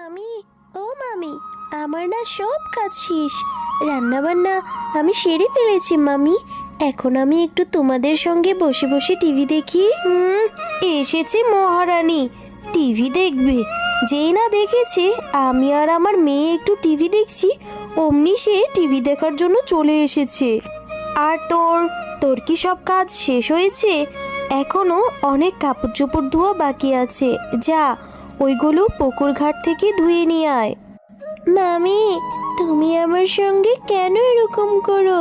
মামি, ও মামি, আমার না সব কাজ শেষ। রান্না বান্না আমি সেরে ফেলেছি মামি। এখন আমি একটু তোমাদের সঙ্গে বসে বসে টিভি দেখি। এসেছে মহারানী, টিভি দেখবে। যেই না দেখেছে আমি আর আমার মেয়ে একটু টিভি দেখছি, অমনি সে টিভি দেখার জন্য চলে এসেছে। আর তোর তোর কি সব কাজ শেষ হয়েছে? এখনো অনেক কাপড় চোপড় ধোয়া বাকি আছে, যা ওইগুলো পুকুর ঘাট থেকে ধুয়ে নিয়ে আয়। মামি, তুমি আমার সঙ্গে কেন এরকম করো?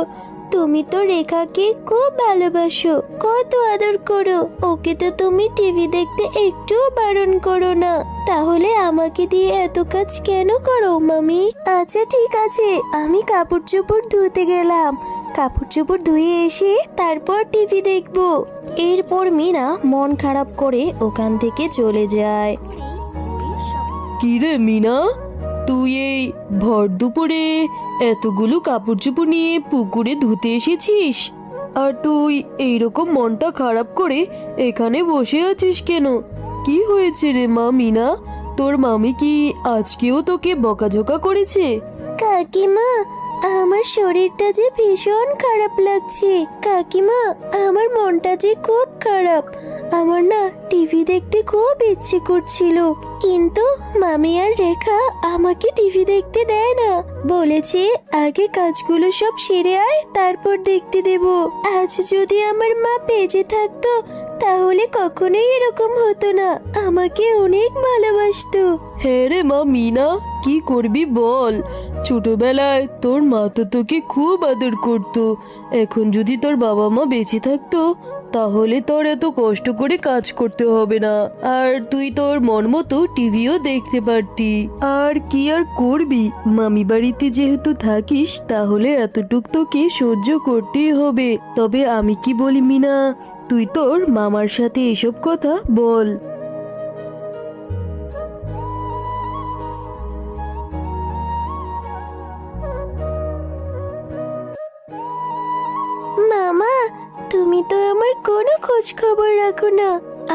তুমি তো রেখাকে খুব ভালোবাসো, কত আদর করো। ওকে তো তুমি টিভি দেখতে একটুও বারণ করো না, তাহলে আমাকে দিয়ে এত কাজ কেন করো মামি? আচ্ছা ঠিক আছে, আমি কাপড় চোপড় ধুতে গেলাম। কাপড় চোপড় ধুয়ে এসে তারপর টিভি দেখবো। এরপর মিনা মন খারাপ করে ওখান থেকে চলে যায়। কি রে মিনা, তুই এই ভর দুপুরে এতগুলো কাপড় চোপড় নিয়ে পুকুরে ধুতে এসেছিস? আর তুই এইরকম মনটা খারাপ করে এখানে বসে আছিস কেন? কি হয়েছে রে মা মিনা? তোর মামি কি আজকেও তোকে বকাঝকা করেছে? কাকিমা, আমার শরীরটা যে ভীষণ খারাপ লাগছে। কাকিমা, আমার মনটা যে খুব খারাপ। আমার না টিভি দেখতে খুব ইচ্ছে করছিল, কিন্তু মামি আর রেখা আমাকে টিভি দেখতে দেয় না। বলেছে আগে কাজগুলো সব সেরে আয়, তারপর দেখতে দেব। আজ যদি আমার মা বেঁচে থাকতো তাহলে কখনোই এরকম হতো না, আমাকে অনেক ভালোবাসতো। হ্যাঁ রে মা মিনা, কি করবি বল? ছোটবেলায় তোর মা তো তোকে খুব আদর করতো। এখন যদি তোর বাবা মা বেঁচে থাকতো তাহলে তোর এত কষ্ট করে কাজ করতে হবে না, আর তুই তোর মন মতো টিভিও দেখতে পারতি। আর কি আর করবি, মামি বাড়িতে যেহেতু থাকিস তাহলে এতটুক তোকে সহ্য করতেই হবে। তবে আমি কি বলি মিনা, তুই তোর মামার সাথে এসব কথা বল। মামা, তুমি তো আমার কোনো খোঁজ খবর রাখো না।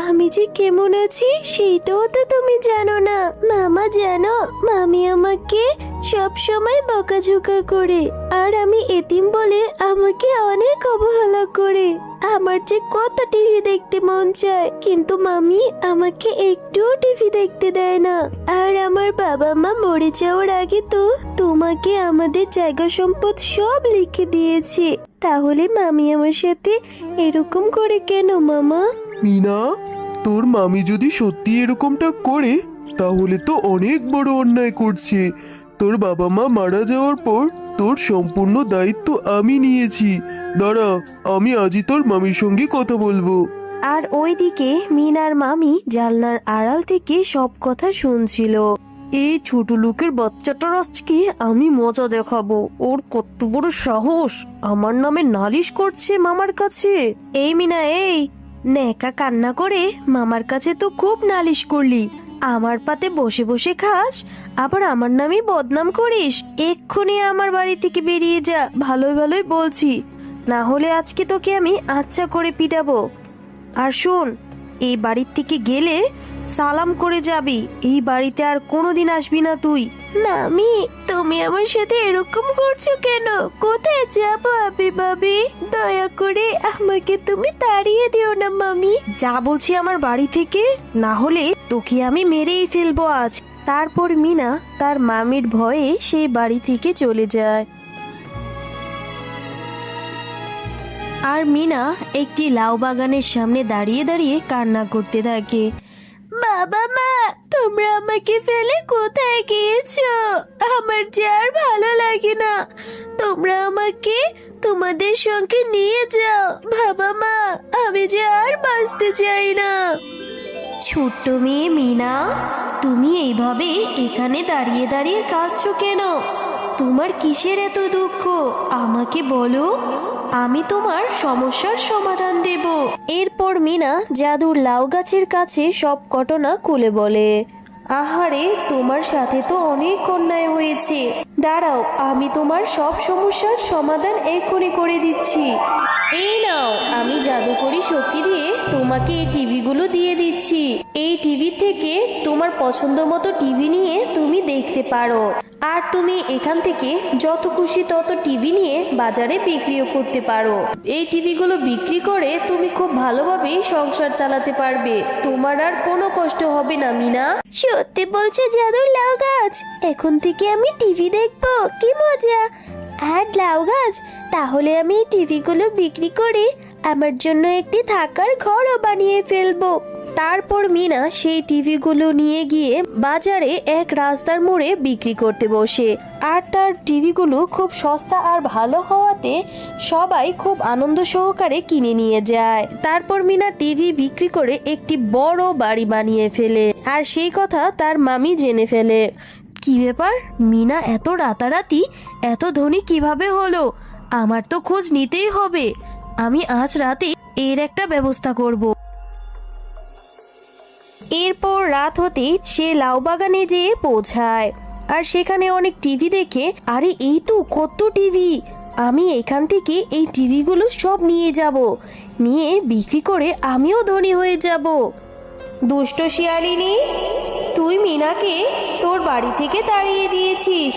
আমি যে কেমন আছি সেইটাও তো তুমি জানো না। মামা জানো, মামি আমাকে সব সময় বকাঝকা করে, আর আমি এতিম বলে আমাকে অনেক অবহেলা করে। আমার যে কত টিভি দেখতে মন চায়, কিন্তু মামি আমাকে একটুও টিভি দেখতে দেয় না। আর আমার বাবা মা মরে যাওয়ার আগে তো তোমাকে আমাদের জায়গা সম্পদ সব লিখে দিয়েছে। তাহলে মামি আমার সাথে এরকম করে কেন মামা? মিনা, তোর মামি যদি সত্যি এরকমটা করে তাহলে তো অনেক বড় অন্যায় করছে। তোর বাবা মা মারা যাওয়ার পর তোর সম্পূর্ণ দায়িত্ব আমি নিয়েছি। দাঁড়া, আমি আজই তোর মামির সঙ্গে কথা বলবো। আর ওইদিকে মিনার মামি জানলার আড়াল থেকে সব কথা শুনছিল। এই ছোট লোকের বাচ্চাটার আজকে আমি মজা দেখাবো। ওর কত বড় সাহস, আমার নামে নালিশ করছে মামার কাছে। এই মিনা, এই নেকা কান্না করে মামার কাছে তো খুব নালিশ করলি, আমার পাতে বসে বসে খাস, আবার আমার নামে বদনাম করিস। এক্ষুনি আমার বাড়ি থেকে বেরিয়ে যা, ভালোই ভালোই বলছি, না হলে আজকে তোকে আমি আচ্ছা করে পিটাবো। আর শোন, এই বাড়ির থেকে গেলে সালাম করে যাবি, এই বাড়িতে আর কোনোদিন আসবি না তুই। মামি, তুমি আমার সাথে এরকম করছো কেন? কোথায় যাবো আমি ভাবি? দয়া করে আমাকে তুমি তাড়িয়ে দিও না মামি। যা বলছি আমার বাড়ি থেকে, না হলে তোকে আমি মেরেই ফেলবো আজ। তারপর মিনা তার মামির ভয়ে সেই বাড়ি থেকে চলে যায়। আর মিনা একটি লাউ বাগানের সামনে দাঁড়িয়ে দাঁড়িয়ে কান্না করতে থাকে। বাবা মা, তোমরা আমাকে ফেলে কোথায় গিয়েছো? আমার যে আর ভালো লাগে না, তোমরা আমাকে তোমাদের সঙ্গে নিয়ে যাও। বাবা মা, আমি যে আর বাঁচতে চাই না। ছোট্ট মেয়ে মিনা, তুমি এইভাবে এখানে দাঁড়িয়ে দাঁড়িয়ে কাঁদছো কেন? তোমার কিসের এত দুঃখ আমাকে বলো, আমি তোমার সমস্যার সমাধান দেব। এরপর মিনা জাদুর লাউ গাছের কাছে সব ঘটনা খুলে বলে। আহারে, তোমার সাথে তো অনেক অন্যায় হয়েছে। দাঁড়াও, আমি তোমার সব সমস্যার সমাধান এক্ষুনি করে দিচ্ছি। এই নাও, আমি জাদুকরি শক্তি দিয়ে তোমাকে এই টিভিগুলো দিয়ে দিচ্ছি। এই টিভি থেকে তোমার পছন্দ মতো টিভি নিয়ে তুমি দেখতে পারো। আর তুমি এখান থেকে যত খুশি তত টিভি নিয়ে বাজারে বিক্রিও করতে পারো। এই টিভিগুলো বিক্রি করে তুমি খুব ভালোভাবেই সংসার চালাতে পারবে, তোমার আর কোনো কষ্ট হবে না মিনা। সত্যি বলছে জাদুর লাউ গাছ, এখন থেকে আমি টিভি দেখবো, কি মজা। আর লাউ গাছ, তাহলে আমি এই টিভিগুলো বিক্রি করে আমার জন্য একটি থাকার ঘরও বানিয়ে ফেলবো। তারপর মিনা সেই টিভিগুলো নিয়ে গিয়ে বাজারে এক রাস্তার মোড়ে বিক্রি করতে বসে। আর তার টিভিগুলো খুব সস্তা আর ভালো হওয়াতে সবাই খুব আনন্দ সহকারে কিনে নিয়ে যায়। তারপর মিনা টিভি বিক্রি করে একটি বড় বাড়ি বানিয়ে ফেলে, আর সেই কথা তার মামি জেনে ফেলে। কি ব্যাপার, মিনা এত রাতারাতি এত ধনী কিভাবে হলো? আমার তো খোঁজ নিতেই হবে। আমি আজ রাতে এর একটা ব্যবস্থা করব। এরপর রাত হতে সে লাউ বাগানে যেয়ে পৌঁছায়, আর সেখানে অনেক টিভি দেখে, আরে এই তো কত টিভি, আমি এখান থেকে এই টিভিগুলো সব নিয়ে যাব, নিয়ে বিক্রি করে আমিও ধনী হয়ে যাব। দুষ্ট শিয়ালিনী, তুই মিনাকে তোর বাড়ি থেকে তাড়িয়ে দিয়েছিস,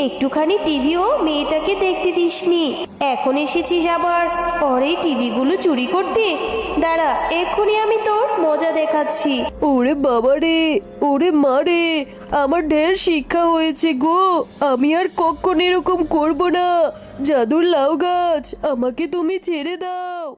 একটুখানি টিভিও মেয়েটাকে দেখতে দিসনি, এখন এসেছিস আবার পরে টিভিগুলো চুরি করতে। দাঁড়া, এক্ষুনি আমি তোর মজা দেখাচ্ছি। ওরে বাবা রে, ওরে মা রে, আমার ঢের শিক্ষা হয়েছে গো, আমি আর কখনো এরকম করব না। জাদুর লাউ গাছ, আমাকে তুমি ছেড়ে দাও।